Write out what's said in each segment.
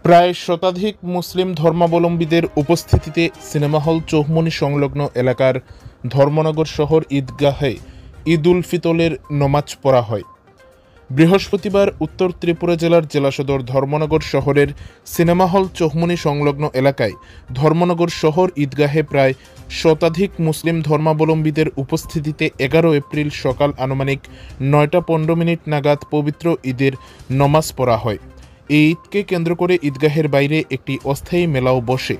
প্রায় শতাধিক মুসলিম ধর্মাবলম্বীদের উপস্থিতিতে সিনেমা হল চৌমনি সংলগ্ন এলাকার ধর্মনগর শহর ঈদগাহে ঈদ উল ফিতরের নমাজ পড়া হয়। বৃহস্পতিবার উত্তর ত্রিপুরা জেলার জেলা সদর ধর্মনগর শহরের সিনেমা হল চৌমনি সংলগ্ন এলাকায় ধর্মনগর শহর ঈদগাহে প্রায় শতাধিক মুসলিম ধর্মাবলম্বীদের উপস্থিতিতে 11 এপ্রিল সকাল আনুমানিক 9টা 15 মিনিট নাগাদ পবিত্র ঈদের নমাজ পড়া হয়। এই ঈদকে কেন্দ্র করে ঈদগাহের বাইরে একটি অস্থায়ী মেলাও বসে।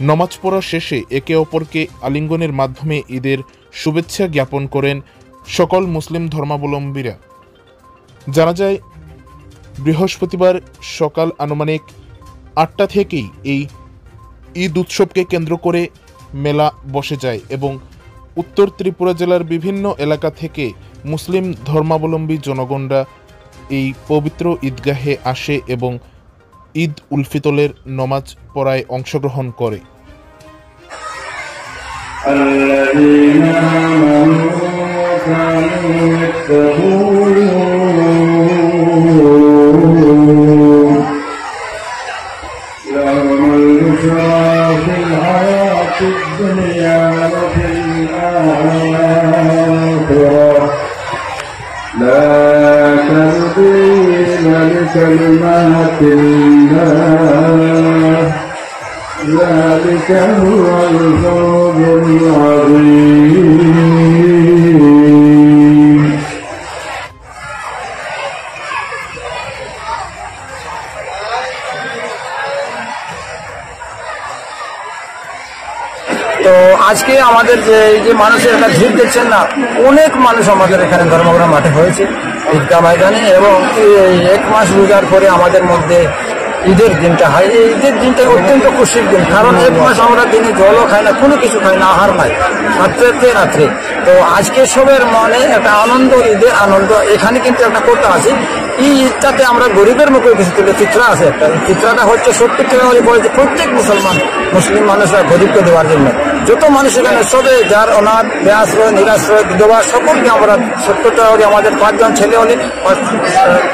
নমাজ পড়া শেষে একে অপরকে আলিঙ্গনের মাধ্যমে ঈদের শুভেচ্ছা জ্ঞাপন করেন সকল মুসলিম ধর্মাবলম্বীরা। জানা যায়, বৃহস্পতিবার সকাল আনুমানিক 8টা থেকেই এই ঈদ উৎসবকে কেন্দ্র করে মেলা বসে যায় এবং উত্তর ত্রিপুরা জেলার বিভিন্ন এলাকা থেকে মুসলিম ধর্মাবলম্বী জনগণরা এই পবিত্র ঈদগাহে আসে এবং ঈদ উল ফিতরের নমাজ পড়ায় অংশগ্রহণ করে। لكلمات الله ذلك هو الفوز العظيم। তো আজকে আমাদের যে মানুষের একটা ভিড় দেখছেন না, অনেক মানুষ আমাদের এখানে ধর্মগ্রাম মাঠে হয়েছে ঈদগাহ ময়দানে, এবং এক মাস রোজার পরে আমাদের মধ্যে ঈদের দিনটা হয়। এই ঈদের দিনটা অত্যন্ত খুশির দিন, কারণ এক মাস আমরা দিনে জলও খাই না, কোনো কিছু খাই না, আহার নাই, রাত্রে। তো আজকে সবের মনে একটা আনন্দ, ঈদের আনন্দ। এখানে কিন্তু একটা কথা আছে, এই ঈদটাতে আমরা গরিবের মুখে কিছু তুলে চিত্রা আছে একটা। চিত্রাটা হচ্ছে 70 টাকা করে বলেছে প্রত্যেক মুসলিম মানুষরা গরিবকে দেওয়ার জন্য। যত মানুষ এখানে সবে যার অনাথ, বেআশ্রয়, নিরাশ্রয়, বিধবা সকলকে আমরা 70 টাকা করে, আমাদের 5 জন ছেলে হলে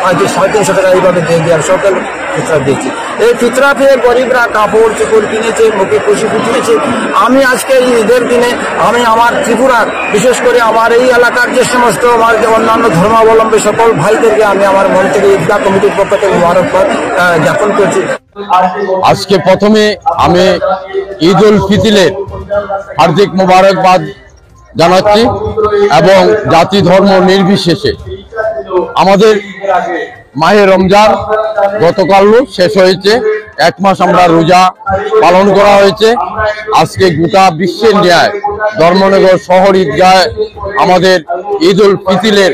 350 টাকা এইভাবে দিয়ে দেওয়ার সকল ফিতরা দিয়েছি। এই ফিতরা পেয়ে গরিবরা কাপড় চোপড় কিনেছে, মুখে খুশি ফুটিয়েছে। আমি আজকে এই ঈদের দিনে আমি আমার ত্রিপুরার, বিশেষ করে আমার এই এলাকার যে সমস্ত আমার যে অন্যান্য ধর্মাবলম্বী সকল ভাইদেরকে আমি আমার মন থেকে ঈদগাহ কমিটির পক্ষ থেকে মুবারকবাদ জ্ঞাপন করছি। আজকে প্রথমে আমি ঈদ উল ফিতরের হার্দিক মুবারকবাদ জানাচ্ছি এবং জাতি ধর্ম নির্বিশেষে। আমাদের মাহে রমজান গতকাল শেষ হয়েছে, 1 মাস আমরা রোজা পালন করা হয়েছে। আজকে গোটা বিশ্বের ন্যায় ধর্মনগর শহর ঈদগাহে আমাদের ঈদ উল ফিতরের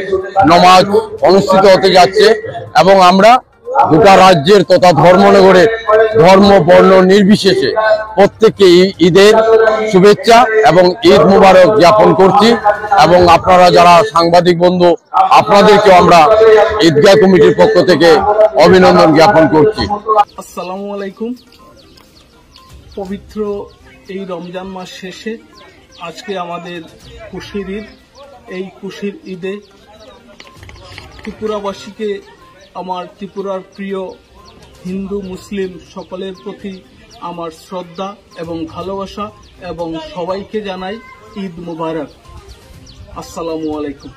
নমাজ অনুষ্ঠিত হতে যাচ্ছে এবং আমরা গোটা রাজ্যের তথা ধর্মনগরের ধর্ম বর্ণ নির্বিশেষে প্রত্যেককে ঈদের শুভেচ্ছা এবং ঈদ মুবারক জ্ঞাপন করছি। এবং আপনারা যারা সাংবাদিক বন্ধু, আপনাদেরকেও আমরা ঈদগাহ কমিটির পক্ষ থেকে অভিনন্দন জ্ঞাপন করছি। আসসালামু আলাইকুম। পবিত্র এই রমজান মাস শেষে আজকে আমাদের খুশির ঈদ। এই খুশির ঈদে ত্রিপুরাবাসীকে, আমার ত্রিপুরার প্রিয় হিন্দু মুসলিম সকলের প্রতি আমার শ্রদ্ধা এবং ভালোবাসা, এবং সবাইকে জানাই ঈদ মুবারক। আসসালামু আলাইকুম।